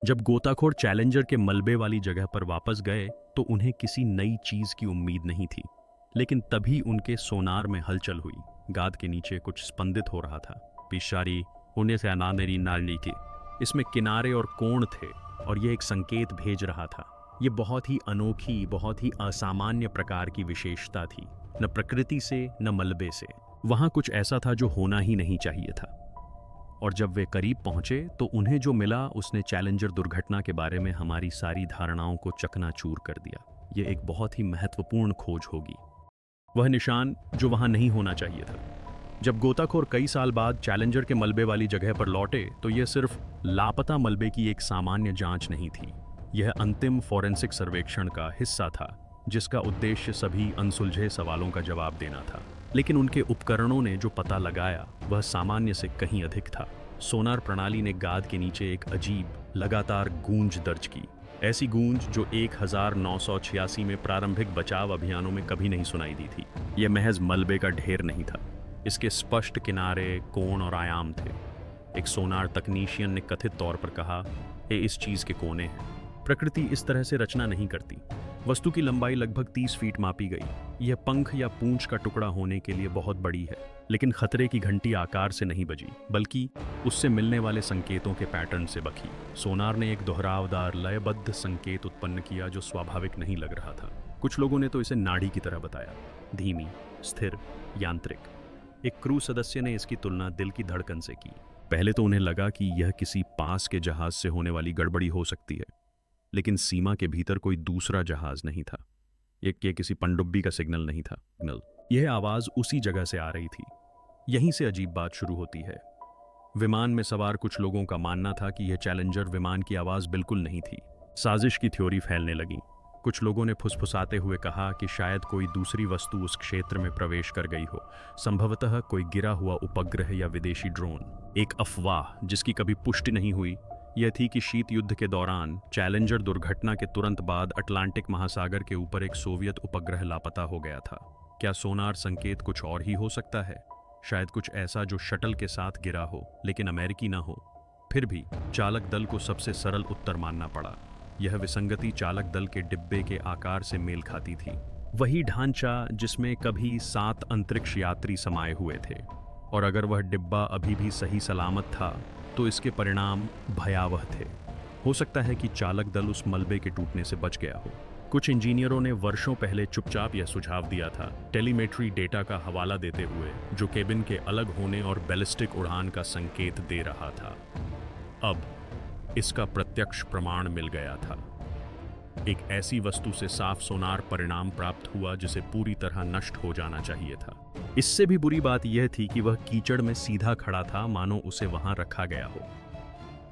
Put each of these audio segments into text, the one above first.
जब गोताखोर चैलेंजर के मलबे वाली जगह पर वापस गए तो उन्हें किसी नई चीज की उम्मीद नहीं थी। लेकिन तभी उनके सोनार में हलचल हुई। गाद के नीचे कुछ स्पंदित हो रहा था। पिशारी होने से अनानेरी नाली के इसमें किनारे और कोण थे और यह एक संकेत भेज रहा था। यह बहुत ही अनोखी, बहुत ही असामान्य प्रकार की विशेषता थी, न प्रकृति से न मलबे से। वहां कुछ ऐसा था जो होना ही नहीं चाहिए था। और जब वे करीब पहुंचे तो उन्हें जो मिला उसने चैलेंजर दुर्घटना के बारे में हमारी सारी धारणाओं को चकनाचूर कर दिया। यह एक बहुत ही महत्वपूर्ण खोज होगी, वह निशान जो वहां नहीं होना चाहिए था। जब गोताखोर कई साल बाद चैलेंजर के मलबे वाली जगह पर लौटे तो यह सिर्फ लापता मलबे की एक सामान्य जांच नहीं थी। यह अंतिम फॉरेंसिक सर्वेक्षण का हिस्सा था जिसका उद्देश्य सभी अनसुलझे सवालों का जवाब देना था। लेकिन उनके उपकरणों ने जो पता लगाया वह सामान्य से कहीं अधिक था। सोनार प्रणाली ने गाद के नीचे एक अजीब लगातार गूंज दर्ज की, ऐसी गूंज जो 1986 में प्रारंभिक बचाव अभियानों में कभी नहीं सुनाई दी थी। यह महज मलबे का ढेर नहीं था, इसके स्पष्ट किनारे, कोण और आयाम थे। एक सोनार तकनीशियन ने कथित तौर पर कहा, ये इस चीज के कोने हैं। प्रकृति इस तरह से रचना नहीं करती। वस्तु की लंबाई लगभग 30 फीट मापी गई। यह पंख या पूंछ का टुकड़ा होने के लिए बहुत बड़ी है, लेकिन खतरे की घंटी आकार से नहीं बजी, बल्कि उससे मिलने वाले संकेतों के पैटर्न से बखी। सोनार ने एक दोहरावदार लयबद्ध संकेत उत्पन्न किया जो स्वाभाविक नहीं लग रहा था। कुछ लोगों ने तो इसे नाड़ी की तरह बताया, धीमी, स्थिर, यांत्रिक। एक क्रू सदस्य ने इसकी तुलना दिल की धड़कन से की। पहले तो उन्हें लगा कि यह किसी पास के जहाज से होने वाली गड़बड़ी हो सकती है, लेकिन सीमा के भीतर कोई दूसरा जहाज नहीं था। ये किसी पनडुब्बी का सिग्नल नहीं था। यह आवाज उसी जगह से आ रही थी। यहीं से अजीब बात शुरू होती है। विमान में सवार कुछ लोगों का मानना था कि यह चैलेंजर विमान की आवाज बिल्कुल नहीं थी। साजिश की थ्योरी फैलने लगी। कुछ लोगों ने फुसफुसाते हुए कहा कि शायद कोई दूसरी वस्तु उस क्षेत्र में प्रवेश कर गई हो, संभवतः कोई गिरा हुआ उपग्रह या विदेशी ड्रोन। एक अफवाह जिसकी कभी पुष्टि नहीं हुई यह थी कि शीत युद्ध के दौरान चैलेंजर दुर्घटना के तुरंत बाद अटलांटिक महासागर के ऊपर एक सोवियत उपग्रह लापता हो गया था। क्या सोनार संकेत कुछ और ही हो सकता है? शायद कुछ ऐसा जो शटल के साथ गिरा हो लेकिन अमेरिकी ना हो। फिर भी चालक दल को सबसे सरल उत्तर मानना पड़ा। यह विसंगति चालक दल के डिब्बे के आकार से मेल खाती थी। वही ढांचा जिसमें कभी 7 अंतरिक्ष यात्री समाये हुए थे। और अगर वह डिब्बा अभी भी सही सलामत था तो इसके परिणाम भयावह थे। हो सकता है कि चालक दल उस मलबे के टूटने से बच गया हो। कुछ इंजीनियरों ने वर्षों पहले चुपचाप यह सुझाव दिया था, टेलीमेट्री डेटा का हवाला देते हुए, जो केबिन के अलग होने और बैलिस्टिक उड़ान का संकेत दे रहा था। अब इसका प्रत्यक्ष प्रमाण मिल गया था। एक ऐसी वस्तु से साफ सोनार परिणाम प्राप्त हुआ जिसे पूरी तरह नष्ट हो जाना चाहिए था। इससे भी बुरी बात यह थी कि वह कीचड़ में सीधा खड़ा था, मानो उसे वहां रखा गया हो।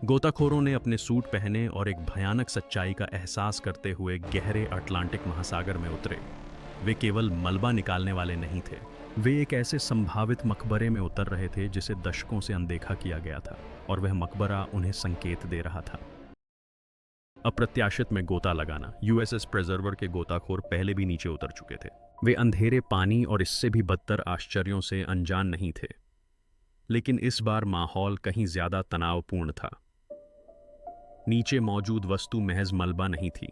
गोताखोरों ने अपने सूट पहने और एक भयानक सच्चाई का एहसास करते हुए गहरे अटलांटिक महासागर में उतरे। वे केवल मलबा निकालने वाले नहीं थे, वे एक ऐसे संभावित मकबरे में उतर रहे थे जिसे दशकों से अनदेखा किया गया था, और वह मकबरा उन्हें संकेत दे रहा था। अप्रत्याशित में गोता लगाना। यूएसएस प्रेजर्वर के गोताखोर पहले भी नीचे उतर चुके थे। वे अंधेरे पानी और इससे भी बदतर आश्चर्यों से अनजान नहीं थे, लेकिन इस बार माहौल कहीं ज्यादा तनावपूर्ण था। नीचे मौजूद वस्तु महज मलबा नहीं थी,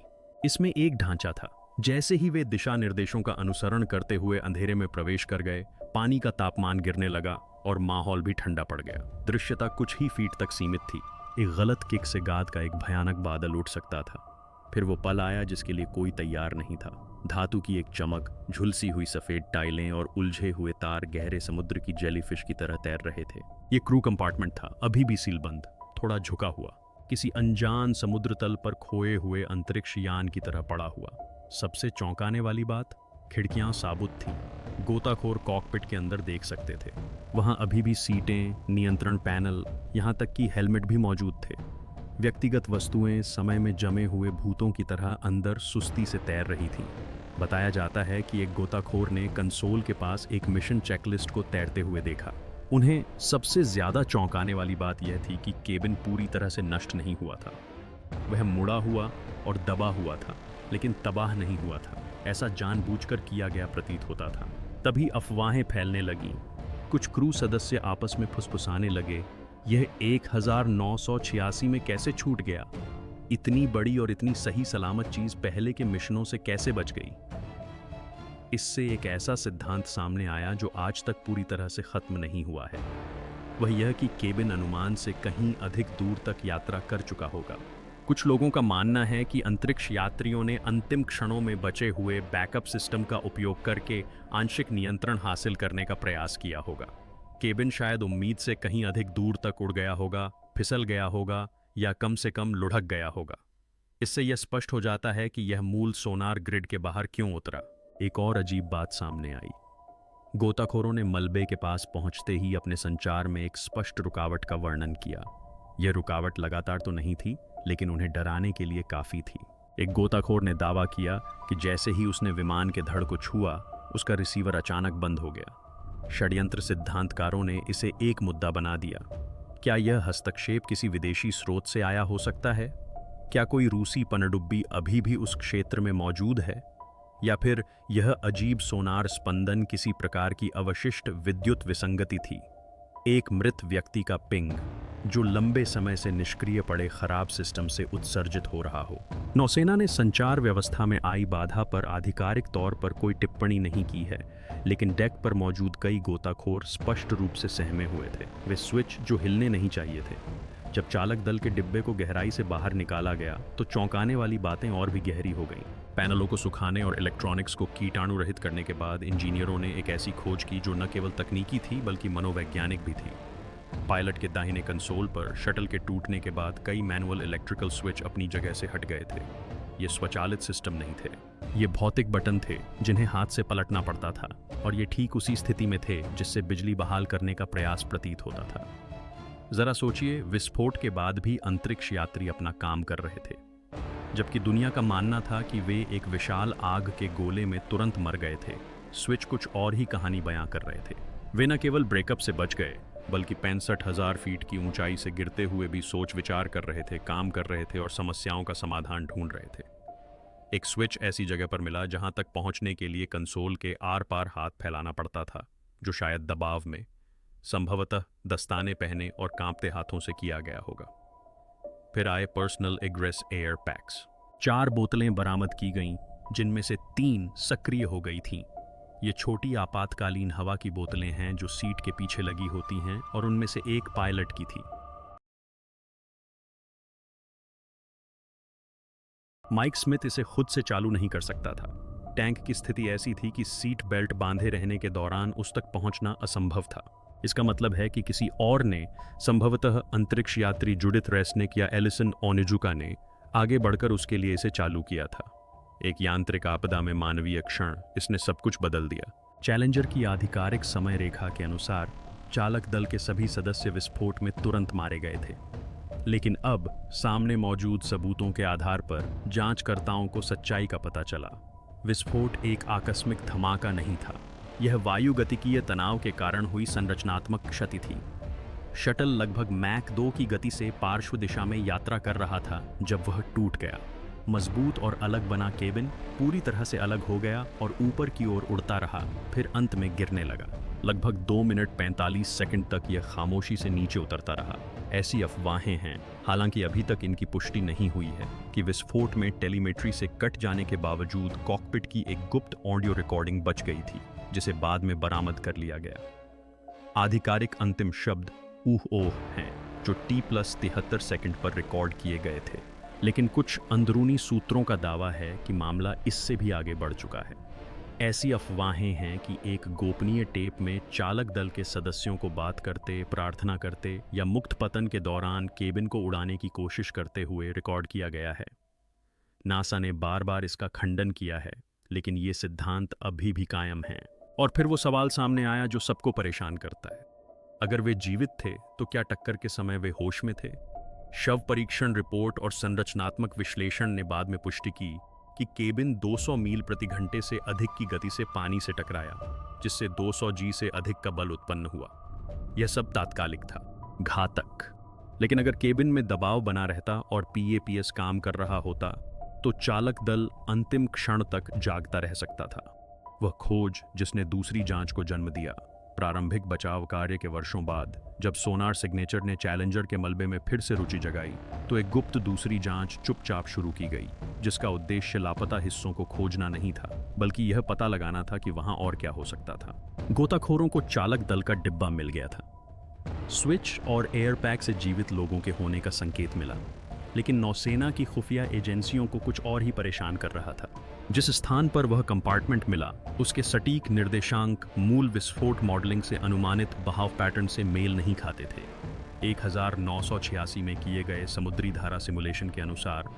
इसमें एक ढांचा था। जैसे ही वे दिशा निर्देशों का अनुसरण करते हुए अंधेरे में प्रवेश कर गए, पानी का तापमान गिरने लगा और माहौल भी ठंडा पड़ गया। दृश्यता कुछ ही फीट तक सीमित थी। एक गलत किक से गाद का एक भयानक बादल उठ सकता था। फिर वो पल आया जिसके लिए कोई तैयार नहीं था। धातु की एक चमक, झुलसी हुई सफेद टाइलें और उलझे हुए तार गहरे समुद्र की जेलीफिश की तरह तैर रहे थे। ये क्रू कंपार्टमेंट था, अभी भी सीलबंद, थोड़ा झुका हुआ, किसी अनजान समुद्र तल पर खोए हुए अंतरिक्ष यान की तरह पड़ा हुआ। सबसे चौंकाने वाली बात, खिड़कियां साबुत थीं। गोताखोर कॉकपिट के अंदर देख सकते थे। वहां अभी भी सीटें, नियंत्रण पैनल, यहां तक कि हेलमेट भी मौजूद थे। व्यक्तिगत वस्तुएं समय में जमे हुए भूतों की तरह अंदर सुस्ती से तैर रही थीं। बताया जाता है कि एक गोताखोर ने कंसोल के पास एक मिशन चेकलिस्ट को तैरते हुए देखा। उन्हें सबसे ज्यादा चौंकाने वाली बात यह थी कि केबिन पूरी तरह से नष्ट नहीं हुआ था। वह मुड़ा हुआ और दबा हुआ था, लेकिन तबाह नहीं हुआ था। ऐसा जानबूझकर किया गया प्रतीत होता था। तभी अफवाहें फैलने लगीं। कुछ क्रू सदस्य आपस में फुसफुसाने लगे, यह 1986 में कैसे छूट गया? इतनी बड़ी और इतनी सही सलामत चीज पहले के मिशनों से कैसे बच गई? इससे एक ऐसा सिद्धांत सामने आया जो आज तक पूरी तरह से खत्म नहीं हुआ है। वह यह कि केबिन अनुमान से कहीं अधिक दूर तक यात्रा कर चुका होगा। कुछ लोगों का मानना है कि अंतरिक्ष यात्रियों ने अंतिम क्षणों में बचे हुए बैकअप सिस्टम का उपयोग करके आंशिक नियंत्रण हासिल करने का प्रयास किया होगा। केबिन शायद उम्मीद से कहीं अधिक दूर तक उड़ गया होगा, फिसल गया होगा या कम से कम लुढ़क गया होगा। इससे यह स्पष्ट हो जाता है कि यह मूल सोनार ग्रिड के बाहर क्यों उतरा। एक और अजीब बात सामने आई। गोताखोरों ने मलबे के पास पहुंचते ही अपने संचार में एक स्पष्ट रुकावट का वर्णन किया। यह रुकावट लगातार तो नहीं थी, लेकिन उन्हें डराने के लिए काफी थी। एक गोताखोर ने दावा किया कि जैसे ही उसने विमान के धड़ को छुआ, उसका रिसीवर अचानक बंद हो गया। षड्यंत्र सिद्धांतकारों ने इसे एक मुद्दा बना दिया। क्या यह हस्तक्षेप किसी विदेशी स्रोत से आया हो सकता है? क्या कोई रूसी पनडुब्बी अभी भी उस क्षेत्र में मौजूद है? या फिर यह अजीब सोनार स्पंदन किसी प्रकार की अवशिष्ट विद्युत विसंगति थी, एक मृत व्यक्ति का पिंग जो लंबे समय से निष्क्रिय पड़े खराब सिस्टम से उत्सर्जित हो रहा हो। नौसेना ने संचार व्यवस्था में आई बाधा पर आधिकारिक तौर पर कोई टिप्पणी नहीं की है, लेकिन डेक पर मौजूद कई गोताखोर स्पष्ट रूप से सहमे हुए थे। वे स्विच जो हिलने नहीं चाहिए थे। जब चालक दल के डिब्बे को गहराई से बाहर निकाला गया तो चौंकाने वाली बातें और भी गहरी हो गईं। पैनलों को सुखाने और इलेक्ट्रॉनिक्स को कीटाणु रहित करने के बाद इंजीनियरों ने एक ऐसी खोज की जो न केवल तकनीकी थी बल्कि मनोवैज्ञानिक भी थी। पायलट के दाहिने कंसोल पर शटल के टूटने के बाद कई मैनुअल इलेक्ट्रिकल स्विच अपनी जगह से हट गए थे। ये स्वचालित सिस्टम नहीं थे, ये भौतिक बटन थे जिन्हें हाथ से पलटना पड़ता था, और ये ठीक उसी स्थिति में थे जिससे बिजली बहाल करने का प्रयास प्रतीत होता था। जरा सोचिए, विस्फोट के बाद भी अंतरिक्ष यात्री अपना काम कर रहे थे, जबकि दुनिया का मानना था कि वे एक विशाल आग के गोले में तुरंत मर गए थे। स्विच कुछ और ही कहानी बयां कर रहे थे। वे न केवल ब्रेकअप से बच गए, बल्कि 65,000 फीट की ऊंचाई से गिरते हुए भी सोच विचार कर रहे थे, काम कर रहे थे और समस्याओं का समाधान ढूंढ रहे थे। एक स्विच ऐसी जगह पर मिला जहां तक पहुंचने के लिए कंसोल के आर पार हाथ फैलाना पड़ता था, जो शायद दबाव में, संभवतः दस्ताने पहने और कांपते हाथों से किया गया होगा। फिर आए पर्सनल एग्रेस एयर पैक्स। 4 बोतलें बरामद की गईं, जिनमें से 3 सक्रिय हो गई थीं। ये छोटी आपातकालीन हवा की बोतलें हैं जो सीट के पीछे लगी होती हैं, और उनमें से एक पायलट की थी। माइक स्मिथ इसे खुद से चालू नहीं कर सकता था। टैंक की स्थिति ऐसी थी कि सीट बेल्ट बांधे रहने के दौरान उस तक पहुंचना असंभव था। इसका मतलब है कि किसी और ने, संभवतः अंतरिक्ष यात्री जुडिथ रेसनिक या एलिसन ओनिजुका ने, आगे बढ़कर उसके लिए इसे चालू किया था। एक यांत्रिक आपदा में मानवीय क्षण, इसने सब कुछ बदल दिया। चैलेंजर की आधिकारिक समय रेखा के अनुसार चालक दल के सभी सदस्य विस्फोट में तुरंत मारे गए थे, लेकिन अब सामने मौजूद सबूतों के आधार पर जांचकर्ताओं को सच्चाई का पता चला। विस्फोट एक आकस्मिक धमाका नहीं था, यह वायुगतिकीय तनाव के कारण हुई संरचनात्मक क्षति थी। शटल लगभग मैक 2 की गति से पार्श्व दिशा में यात्रा कर रहा था जब वह टूट गया। मजबूत और अलग बना केबिन पूरी तरह से अलग हो गया और ऊपर की ओर उड़ता रहा, फिर अंत में गिरने लगा। लगभग 2 मिनट 45 सेकंड तक यह खामोशी से नीचे उतरता रहा। ऐसी अफवाहें हैं, हालांकि अभी तक इनकी पुष्टि नहीं हुई है, कि विस्फोट में टेलीमेट्री से कट जाने के बावजूद कॉकपिट की एक गुप्त ऑडियो रिकॉर्डिंग बच गई थी, जिसे बाद में बरामद कर लिया गया। आधिकारिक अंतिम शब्द ऊह ओह हैं, जो T+73 सेकंड पर रिकॉर्ड किए गए थे, लेकिन कुछ अंदरूनी सूत्रों का दावा है कि मामला इससे भी आगे बढ़ चुका है। ऐसी अफवाहें हैं कि एक गोपनीय टेप में चालक दल के सदस्यों को बात करते, प्रार्थना करते या मुक्त पतन के दौरान केबिन को उड़ाने की कोशिश करते हुए रिकॉर्ड किया गया है। नासा ने बार बार इसका खंडन किया है, लेकिन ये सिद्धांत अभी भी कायम हैं। और फिर वो सवाल सामने आया जो सबको परेशान करता है, अगर वे जीवित थे तो क्या टक्कर के समय वे होश में थे? शव परीक्षण रिपोर्ट और संरचनात्मक विश्लेषण ने बाद में पुष्टि की कि केबिन 200 मील प्रति घंटे से अधिक की गति से पानी से टकराया, जिससे 200 जी से अधिक का बल उत्पन्न हुआ। यह सब तात्कालिक था, घातक। लेकिन अगर केबिन में दबाव बना रहता और PAPS काम कर रहा होता तो चालक दल अंतिम क्षण तक जागता रह सकता था। वह खोज जिसने दूसरी जांच को जन्म दिया। प्रारंभिक बचाव कार्य के वर्षों बाद जब सोनार सिग्नेचर ने चैलेंजर के मलबे में फिर से रुचि जगाई तो एक गुप्त दूसरी जांच चुपचाप शुरू की गई, जिसका उद्देश्य लापता हिस्सों को खोजना नहीं था बल्कि यह पता लगाना था कि वहां और क्या हो सकता था। गोताखोरों को चालक दल का डिब्बा मिल गया था। स्विच और एयर पैक से जीवित लोगों के होने का संकेत मिला, लेकिन नौसेना की खुफिया एजेंसियों को कुछ और ही परेशान कर रहा था। जिस स्थान पर वह कंपार्टमेंट मिला उसके सटीक निर्देशांक मूल विस्फोट मॉडलिंग से अनुमानित बहाव पैटर्न से मेल नहीं खाते थे। 1986 में किए गए समुद्री धारा सिमुलेशन के अनुसार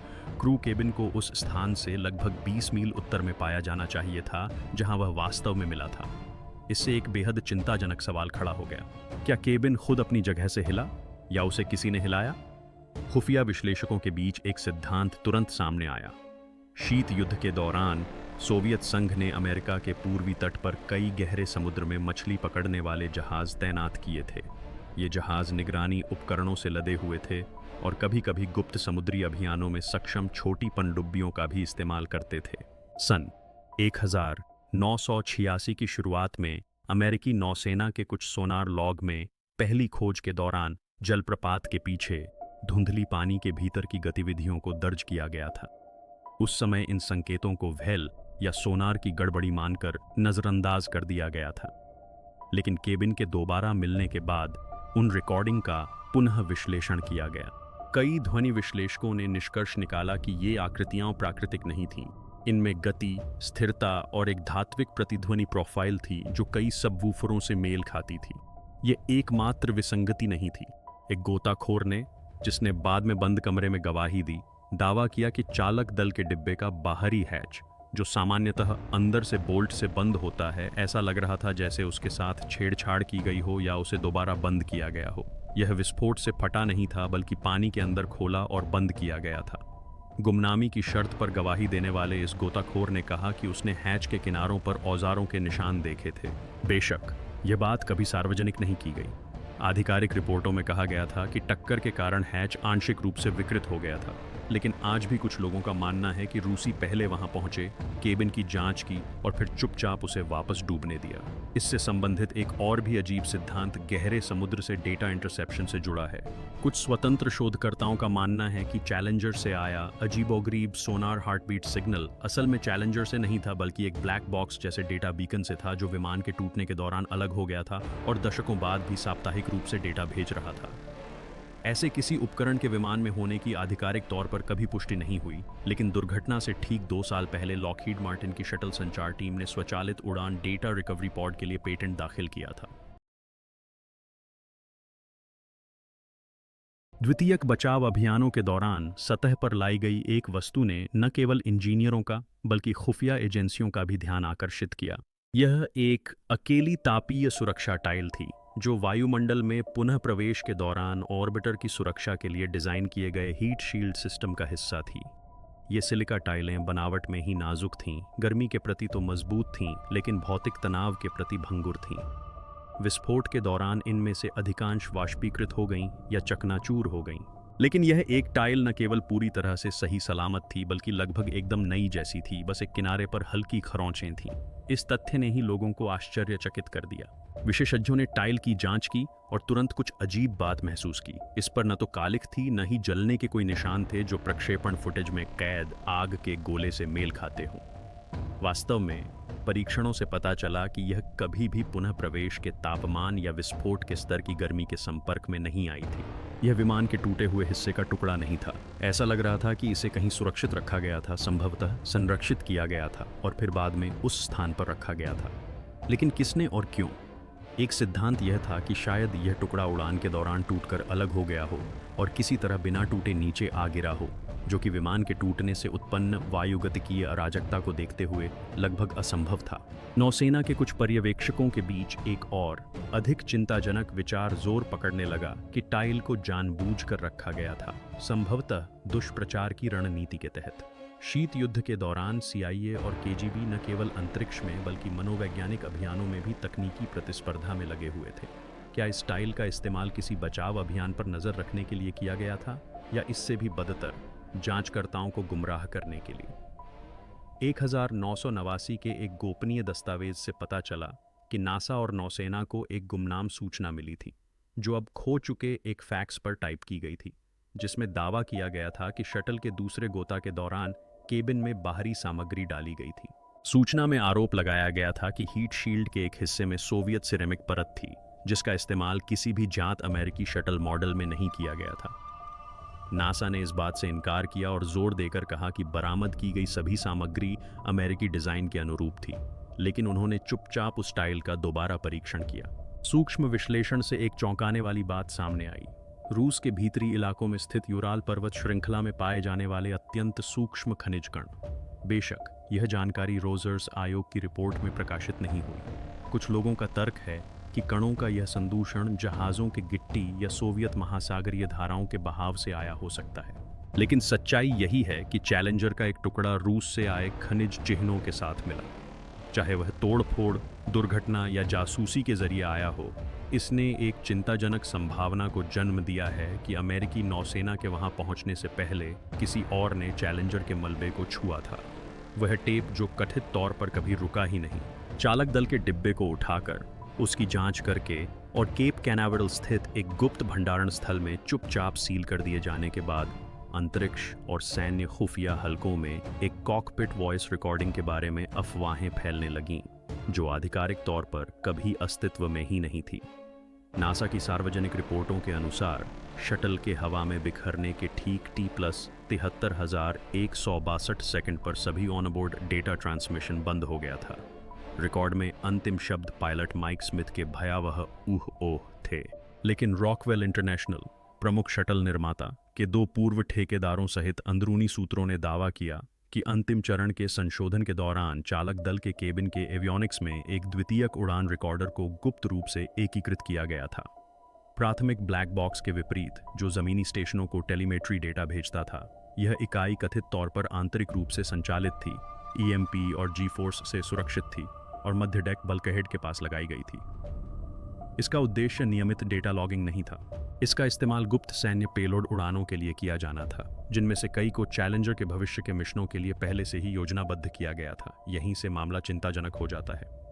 क्रू केबिन को उस स्थान से लगभग 20 मील उत्तर में पाया जाना चाहिए था जहां वह वास्तव में मिला था। इससे एक बेहद चिंताजनक सवाल खड़ा हो गया, क्या केबिन खुद अपनी जगह से हिला या उसे किसी ने हिलाया? खुफिया विश्लेषकों के बीच एक सिद्धांत तुरंत सामने आया। शीत युद्ध के दौरान सोवियत संघ ने अमेरिका के पूर्वी तट पर कई गहरे समुद्र में मछली पकड़ने वाले जहाज तैनात किए थे। ये जहाज निगरानी उपकरणों से लदे हुए थे और कभी-कभी गुप्त समुद्री अभियानों में सक्षम छोटी पनडुब्बियों का भी इस्तेमाल करते थे। सन 1986 की शुरुआत में अमेरिकी नौसेना के कुछ सोनार लॉग में पहली खोज के दौरान जलप्रपात के पीछे धुंधली पानी के भीतर की गतिविधियों को दर्ज किया गया था। उस समय इन संकेतों को व्हेल या सोनार की गड़बड़ी मानकर नजरअंदाज कर दिया गया था, लेकिन केबिन के दोबारा मिलने के बाद उन रिकॉर्डिंग का पुनः विश्लेषण किया गया। कई ध्वनि विश्लेषकों ने निष्कर्ष निकाला कि ये आकृतियां प्राकृतिक नहीं थीं। इनमें गति, स्थिरता और एक धात्विक प्रतिध्वनि प्रोफाइल थी जो कई सबवूफरों से मेल खाती थी। ये एकमात्र विसंगति नहीं थी। एक गोताखोर ने, जिसने बाद में बंद कमरे में गवाही दी, दावा किया कि चालक दल के डिब्बे का बाहरी हैच, जो सामान्यतः अंदर से बोल्ट से बंद होता है, ऐसा लग रहा था जैसे उसके साथ छेड़छाड़ की गई हो या उसे दोबारा बंद किया गया हो। यह विस्फोट से फटा नहीं था बल्कि पानी के अंदर खोला और बंद किया गया था। गुमनामी की शर्त पर गवाही देने वाले इस गोताखोर ने कहा कि उसने हैच के किनारों पर औजारों के निशान देखे थे। बेशक यह बात कभी सार्वजनिक नहीं की गई। आधिकारिक रिपोर्टों में कहा गया था कि टक्कर के कारण हैच आंशिक रूप से विकृत हो गया था, लेकिन आज भी कुछ लोगों का मानना है कि रूसी पहले वहां पहुंचे, केबिन की जांच की और फिर चुपचाप उसे वापस डूबने दिया। इससे संबंधित एक और भी अजीब सिद्धांत गहरे समुद्र से डेटा इंटरसेप्शन से जुड़ा है। कुछ स्वतंत्र शोधकर्ताओं का मानना है कि चैलेंजर से आया अजीबोगरीब सोनार हार्टबीट सिग्नल असल में चैलेंजर से नहीं था बल्कि एक ब्लैक बॉक्स जैसे डेटा बीकन से था, जो विमान के टूटने के दौरान अलग हो गया था और दशकों बाद भी साप्ताहिक रूप से डेटा भेज रहा था। ऐसे किसी उपकरण के विमान में होने की आधिकारिक तौर पर कभी पुष्टि नहीं हुई, लेकिन दुर्घटना से ठीक 2 साल पहले लॉकहीड मार्टिन की शटल संचार टीम ने स्वचालित उड़ान डेटा रिकवरी पॉड के लिए पेटेंट दाखिल किया था। द्वितीयक बचाव अभियानों के दौरान सतह पर लाई गई एक वस्तु ने न केवल इंजीनियरों का बल्कि खुफिया एजेंसियों का भी ध्यान आकर्षित किया। यह एक अकेली तापीय सुरक्षा टाइल थी जो वायुमंडल में पुनः प्रवेश के दौरान ऑर्बिटर की सुरक्षा के लिए डिजाइन किए गए हीट शील्ड सिस्टम का हिस्सा थी। ये सिलिका टाइलें बनावट में ही नाजुक थीं, गर्मी के प्रति तो मजबूत थीं, लेकिन भौतिक तनाव के प्रति भंगुर थीं। विस्फोट के दौरान इनमें से अधिकांश वाष्पीकृत हो गईं या चकनाचूर हो गईं, लेकिन यह एक टाइल न केवल पूरी तरह से सही सलामत थी बल्कि लगभग एकदम नई जैसी थी, बस एक किनारे पर हल्की खरोंचें थीं। इस तथ्य ने ही लोगों को आश्चर्यचकित कर दिया। विशेषज्ञों ने टाइल की जांच की और तुरंत कुछ अजीब बात महसूस की। इस पर न तो कालिख थी, न ही जलने के कोई निशान थे जो प्रक्षेपण फुटेज में कैद आग के गोले से मेल खाते हों। वास्तव में परीक्षणों से पता चला कि यह कभी भी पुनः प्रवेश के तापमान या विस्फोट के स्तर की गर्मी के संपर्क में नहीं आई थी। यह विमान के टूटे हुए हिस्से का टुकड़ा नहीं था। ऐसा लग रहा था कि इसे कहीं सुरक्षित रखा गया था, संभवतः संरक्षित किया गया था और फिर बाद में उस स्थान पर रखा गया था। लेकिन किसने और क्यों? एक सिद्धांत यह था कि शायद यह टुकड़ा उड़ान के दौरान टूटकर अलग हो गया हो और किसी तरह बिना टूटे नीचे आ गिरा हो, जो कि विमान के टूटने से उत्पन्न वायुगतिकीय अराजकता को देखते हुए लगभग असंभव था। नौसेना के कुछ पर्यवेक्षकों के बीच एक और अधिक चिंताजनक विचार जोर पकड़ने लगा कि टाइल को जानबूझकर रखा गया था, संभवतः दुष्प्रचार की रणनीति के तहत। शीत युद्ध के दौरान CIA और KGB न केवल अंतरिक्ष में बल्कि मनोवैज्ञानिक अभियानों में भी तकनीकी प्रतिस्पर्धा में लगे हुए थे। क्या इस टाइल का इस्तेमाल किसी बचाव अभियान पर नजर रखने के लिए किया गया था या इससे भी बदतर जांचकर्ताओं को गुमराह करने के लिए? 1989 के एक गोपनीय दस्तावेज से पता चला कि नासा और नौसेना को एक गुमनाम सूचना मिली थी, जो अब खो चुके एक फैक्स पर टाइप की गई थी, जिसमें दावा किया गया था कि शटल के दूसरे गोता के दौरान केबिन में बाहरी सामग्री डाली गई थी। सूचना में आरोप लगाया गया था कि हीट शील्ड के एक हिस्से में सोवियत सिरेमिक परत थी, जिसका इस्तेमाल किसी भी जांच अमेरिकी शटल मॉडल में नहीं किया गया था। नासा ने इस बात से इनकार किया और जोर देकर कहा कि बरामद की गई सभी सामग्री अमेरिकी डिजाइन के अनुरूप थी, लेकिन उन्होंने चुपचाप उस टाइल का दोबारा परीक्षण किया। सूक्ष्म विश्लेषण से एक चौंकाने वाली बात सामने आई। रूस के भीतरी इलाकों में स्थित यूराल पर्वत श्रृंखला में पाए जाने वाले अत्यंत सूक्ष्म खनिज कण। बेशक यह जानकारी रोजर्स आयोग की रिपोर्ट में प्रकाशित नहीं हुई। कुछ लोगों का तर्क है कि कणों का यह संदूषण जहाज़ों के गिट्टी या सोवियत महासागरीय धाराओं के बहाव से आया हो सकता है। लेकिन सच्चाई यही है कि चैलेंजर का एक टुकड़ा रूस से आए खनिज चिह्नों के साथ मिला। चाहे वह तोड़-फोड़, दुर्घटना या जासूसी के जरिए आया हो, इसने एक चिंताजनक संभावना को जन्म दिया है कि अमेरिकी नौसेना के वहां पहुंचने से पहले किसी और ने चैलेंजर के मलबे को छुआ था। वह टेप जो कथित तौर पर कभी रुका ही नहीं। चालक दल के डिब्बे को उठाकर, उसकी जांच करके और केप कैनावेरल स्थित एक गुप्त भंडारण स्थल में चुपचाप सील कर दिए जाने के बाद अंतरिक्ष और सैन्य खुफिया हलकों में एक कॉकपिट वॉइस रिकॉर्डिंग के बारे में अफवाहें फैलने लगीं, जो आधिकारिक तौर पर कभी अस्तित्व में ही नहीं थी। नासा की सार्वजनिक रिपोर्टों के अनुसार शटल के हवा में बिखरने के ठीक T+73,162 सेकंड पर सभी ऑनबोर्ड डेटा ट्रांसमिशन बंद हो गया था। रिकॉर्ड में अंतिम शब्द पायलट माइक स्मिथ के भयावह ऊह ओह थे। लेकिन रॉकवेल इंटरनेशनल, प्रमुख शटल निर्माता के 2 पूर्व ठेकेदारों सहित अंदरूनी सूत्रों ने दावा किया कि अंतिम चरण के संशोधन के दौरान चालक दल के केबिन के एवियोनिक्स में एक द्वितीयक उड़ान रिकॉर्डर को गुप्त रूप से एकीकृत किया गया था। प्राथमिक ब्लैक बॉक्स के विपरीत, जो जमीनी स्टेशनों को टेलीमेट्री डेटा भेजता था, यह इकाई कथित तौर पर आंतरिक रूप से संचालित थी, ईएमपी और जी फोर्स से सुरक्षित थी और मध्य डेक बल्कहेड के पास लगाई गई थी। इसका उद्देश्य नियमित डेटा लॉगिंग नहीं था। इसका इस्तेमाल गुप्त सैन्य पेलोड उड़ानों के लिए किया जाना था, जिनमें से कई को चैलेंजर के भविष्य के मिशनों के लिए पहले से ही योजनाबद्ध किया गया था। यहीं से मामला चिंताजनक हो जाता है।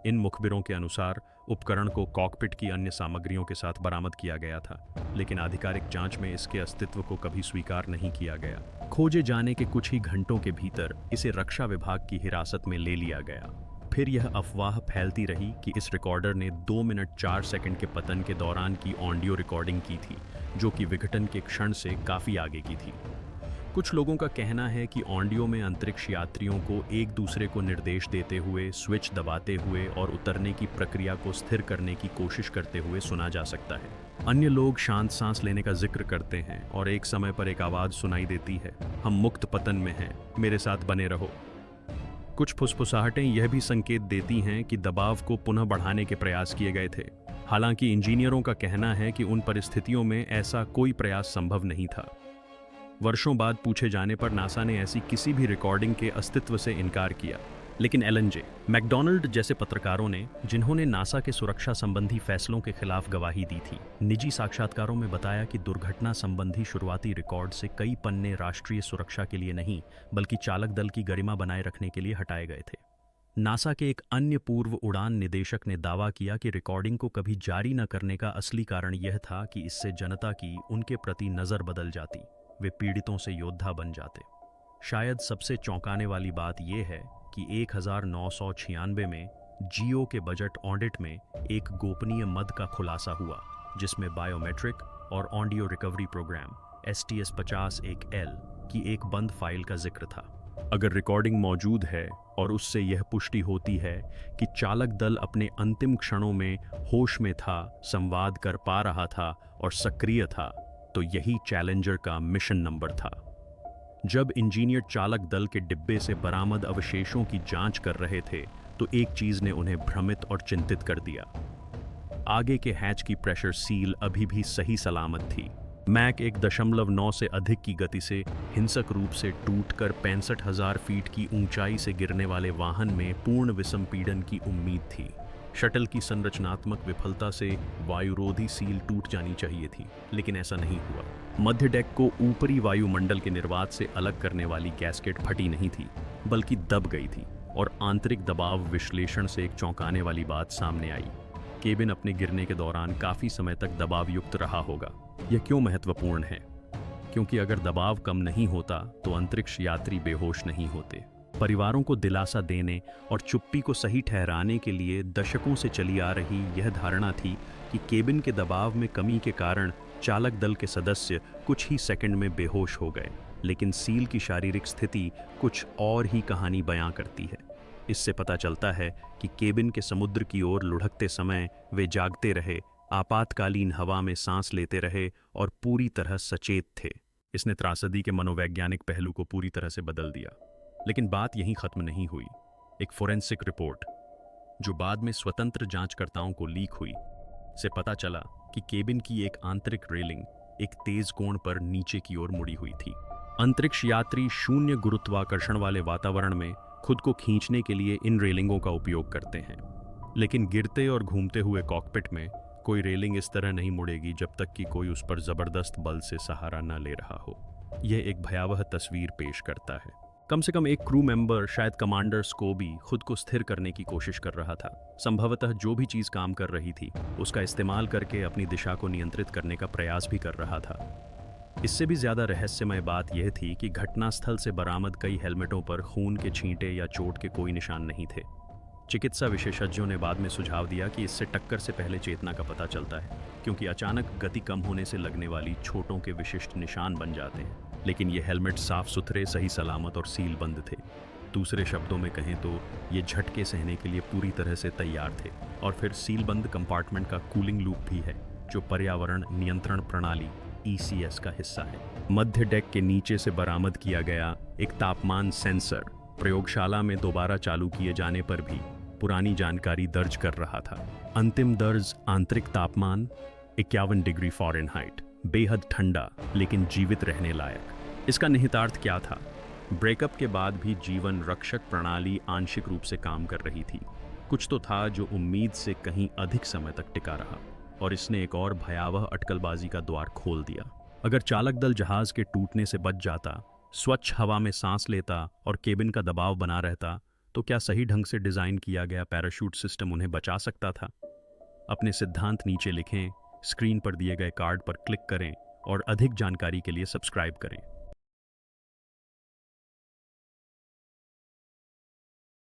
इन मुखबिरों के अनुसार उपकरण को कॉकपिट की अन्य सामग्रियों के साथ बरामद किया गया था, लेकिन आधिकारिक जांच में इसके अस्तित्व को कभी स्वीकार नहीं किया गया। खोजे जाने के कुछ ही घंटों के भीतर इसे रक्षा विभाग की हिरासत में ले लिया गया। फिर यह अफवाह फैलती रही कि इस रिकॉर्डर ने 2 मिनट 4 सेकंड के पतन के दौरान की ऑडियो रिकॉर्डिंग की थी, जो कि विघटन के क्षण से काफ़ी आगे की थी। कुछ लोगों का कहना है कि ऑडियो में अंतरिक्ष यात्रियों को एक दूसरे को निर्देश देते हुए, स्विच दबाते हुए और उतरने की प्रक्रिया को स्थिर करने की कोशिश करते हुए सुना जा सकता है। अन्य लोग शांत सांस लेने का जिक्र करते हैं और एक समय पर एक आवाज़ सुनाई देती है, हम मुक्त पतन में हैं, मेरे साथ बने रहो। कुछ फुसफुसाहटें यह भी संकेत देती हैं कि दबाव को पुनः बढ़ाने के प्रयास किए गए थे। हालांकि इंजीनियरों का कहना है कि उन परिस्थितियों में ऐसा कोई प्रयास संभव नहीं था। वर्षों बाद पूछे जाने पर नासा ने ऐसी किसी भी रिकॉर्डिंग के अस्तित्व से इनकार किया। लेकिन एलन जे मैकडॉनल्ड जैसे पत्रकारों ने, जिन्होंने नासा के सुरक्षा संबंधी फैसलों के खिलाफ गवाही दी थी, निजी साक्षात्कारों में बताया कि दुर्घटना संबंधी शुरुआती रिकॉर्ड से कई पन्ने राष्ट्रीय सुरक्षा के लिए नहीं, बल्कि चालक दल की गरिमा बनाए रखने के लिए हटाए गए थे। नासा के एक अन्य पूर्व उड़ान निदेशक ने दावा किया कि रिकॉर्डिंग को कभी जारी न करने का असली कारण यह था कि इससे जनता की उनके प्रति नज़र बदल जाती, वे पीड़ितों से योद्धा बन जाते। शायद सबसे चौंकाने वाली बात यह है कि 1996 में जियो के बजट ऑडिट में एक गोपनीय मद का खुलासा हुआ, जिसमें बायोमेट्रिक और ऑडियो रिकवरी प्रोग्राम STS-50-1L की एक बंद फाइल का जिक्र था। अगर रिकॉर्डिंग मौजूद है और उससे यह पुष्टि होती है कि चालक दल अपने अंतिम क्षणों में होश में था, संवाद कर पा रहा था और सक्रिय था, तो यही चैलेंजर का मिशन नंबर था। जब इंजीनियर चालक दल के डिब्बे से बरामद अवशेषों की जांच कर रहे थे, तो एक चीज ने उन्हें भ्रमित और चिंतित कर दिया। आगे के हैच की प्रेशर सील अभी भी सही सलामत थी। मैक 1.9 से अधिक की गति से हिंसक रूप से टूटकर 65,000 फीट की ऊंचाई से गिरने वाले वाहन में पूर्ण विसंपीड़न की उम्मीद थी। शटल की संरचनात्मक विफलता से वायुरोधी सील टूट जानी चाहिए थी, लेकिन ऐसा नहीं हुआ। मध्य डेक को ऊपरी वायुमंडल के निर्वात से अलग करने वाली गैस्केट फटी नहीं थी, बल्कि दब गई थी और आंतरिक दबाव विश्लेषण से एक चौंकाने वाली बात सामने आई। केबिन अपने गिरने के दौरान काफी समय तक दबाव युक्त रहा होगा। यह क्यों महत्वपूर्ण है? क्योंकि अगर दबाव कम नहीं होता तो अंतरिक्ष यात्री बेहोश नहीं होते। परिवारों को दिलासा देने और चुप्पी को सही ठहराने के लिए दशकों से चली आ रही यह धारणा थी कि केबिन के दबाव में कमी के कारण चालक दल के सदस्य कुछ ही सेकंड में बेहोश हो गए। लेकिन सील की शारीरिक स्थिति कुछ और ही कहानी बयां करती है। इससे पता चलता है कि केबिन के समुद्र की ओर लुढ़कते समय वे जागते रहे, आपातकालीन हवा में सांस लेते रहे और पूरी तरह सचेत थे। इसने त्रासदी के मनोवैज्ञानिक पहलू को पूरी तरह से बदल दिया। लेकिन बात यहीं खत्म नहीं हुई। एक फोरेंसिक रिपोर्ट जो बाद में स्वतंत्र जांचकर्ताओं को लीक हुई से पता चला कि केबिन की एक आंतरिक रेलिंग एक तेज कोण पर नीचे की ओर मुड़ी हुई थी। अंतरिक्ष यात्री शून्य गुरुत्वाकर्षण वाले वातावरण में खुद को खींचने के लिए इन रेलिंगों का उपयोग करते हैं, लेकिन गिरते और घूमते हुए कॉकपिट में कोई रेलिंग इस तरह नहीं मुड़ेगी जब तक कि कोई उस पर जबरदस्त बल से सहारा न ले रहा हो। यह एक भयावह तस्वीर पेश करता है। कम से कम एक क्रू मेंबर, शायद कमांडर स्कोबी, खुद को स्थिर करने की कोशिश कर रहा था। संभवतः जो भी चीज काम कर रही थी उसका इस्तेमाल करके अपनी दिशा को नियंत्रित करने का प्रयास भी कर रहा था। इससे भी ज्यादा रहस्यमय बात यह थी कि घटनास्थल से बरामद कई हेलमेटों पर खून के छींटे या चोट के कोई निशान नहीं थे। चिकित्सा विशेषज्ञों ने बाद में सुझाव दिया कि इससे टक्कर से पहले चेतना का पता चलता है, क्योंकि अचानक गति कम होने से लगने वाली चोटों के विशिष्ट निशान बन जाते हैं। लेकिन ये हेलमेट साफ सुथरे, सही सलामत और सील बंद थे। दूसरे शब्दों में कहें तो ये झटके सहने के लिए पूरी तरह से तैयार थे। और फिर सील बंद कंपार्टमेंट का कूलिंग लूप भी है, जो पर्यावरण नियंत्रण प्रणाली ECS का हिस्सा है। मध्य डेक के नीचे से बरामद किया गया एक तापमान सेंसर प्रयोगशाला में दोबारा चालू किए जाने पर भी पुरानी जानकारी दर्ज कर रहा था। अंतिम दर्ज आंतरिक तापमान 51 डिग्री फ़ारेनहाइट, बेहद ठंडा लेकिन जीवित रहने लायक। इसका निहितार्थ क्या था? ब्रेकअप के बाद भी जीवन रक्षक प्रणाली आंशिक रूप से काम कर रही थी। कुछ तो था जो उम्मीद से कहीं अधिक समय तक टिका रहा, और इसने एक और भयावह अटकलबाजी का द्वार खोल दिया। अगर चालक दल जहाज के टूटने से बच जाता, स्वच्छ हवा में सांस लेता और केबिन का दबाव बना रहता, तो क्या सही ढंग से डिजाइन किया गया पैराशूट सिस्टम उन्हें बचा सकता था? अपने सिद्धांत नीचे लिखें, स्क्रीन पर दिए गए कार्ड पर क्लिक करें और अधिक जानकारी के लिए सब्सक्राइब करें।